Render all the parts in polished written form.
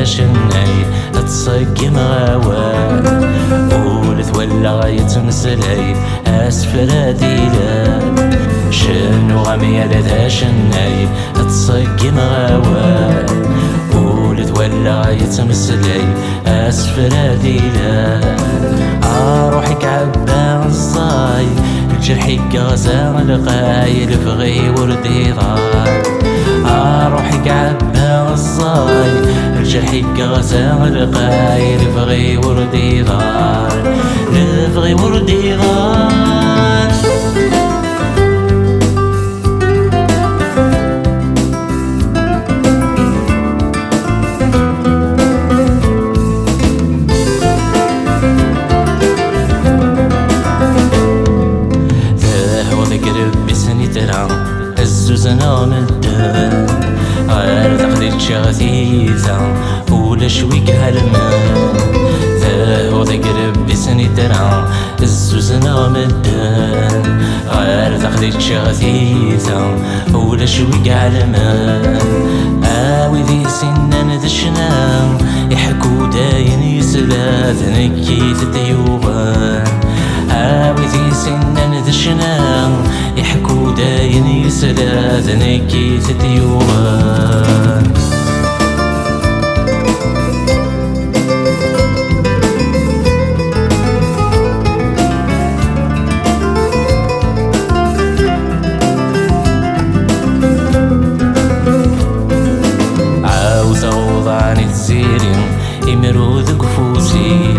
شناي تصقم غوال ولد ولا يتمسلي أسفل ديلان شنو غامي لذا شناي تصقم غوال ولد ولا يتمسلي أسفل ديلان روحي كعبان الصاي الجرحي قازان القايل بغي وردي ضال روحي كعبان الصاي الجرحي قازان القايل بغي وردي ضال بغي وردي ضال الزوزنا مدان غير تقليد شغثيثا ولا شويك هالمان ذا وذكر بسني درا الزوزنا مدان غير تقليد شغثيثا ولا شويك هالمان وذي سنان ذشنام يحكو داين يسلات نكيت الديوبان وذي سنان ذشنام يحكو داين يسلات نكيت الديوبان يمرود قفوسي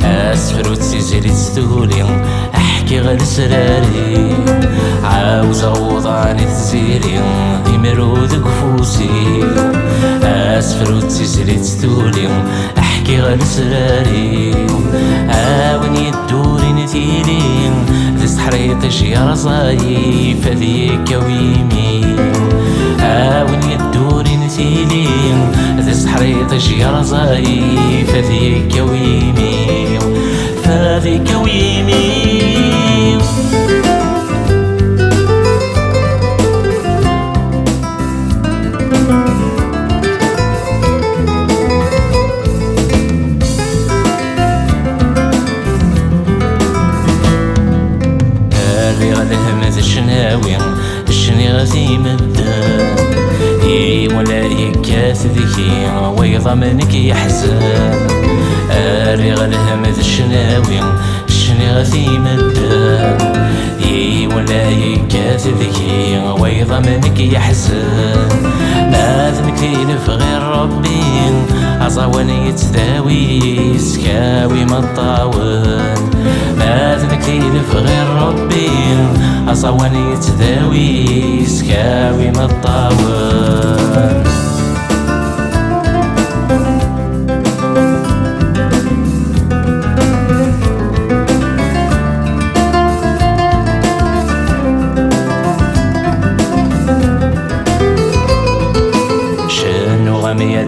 أسفر وتسجلي تستولي أحكي غير سراري عاوز أوضعني تسيري يمرود قفوسي أسفر وتسجلي تستولي أحكي غير سراري وين يدوري نثيري ذس حريطش يا رصاي فذيك ويمي وين يدوري نثيري ذس حريطش يا رصاي فذيك ويمي فذيك ويمي الشني غثي مدان ولا يكاث ذكي ويضمنك يحزن أريغ الهمذ الشناوي الشني غثي مدان ولا يكاث ذكي ويضمنك يحزن لازمك تلف غير ربي أصاوني يتداوي سكاوي مطاون لازمك تلف غير ربي أصاوني يتداوي سكاوي مطاون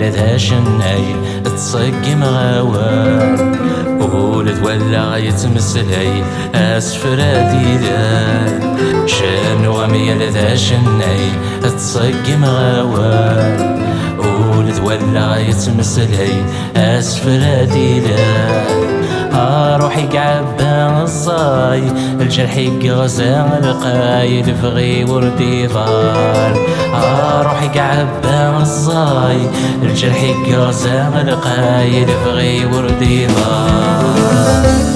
لذا شناي تصقم غوال ولد ولا يتمسلي أسفل ديلان شنو غمي لذا شناي تصقم غوال ولد ولا يتمسلي أسفل ديلان روحي كعبان الصاي الجرحي قغزان القايل بغي وردي ضال روحي كعبان الصاي الجرحي قغزان القايل بغي وردي ضال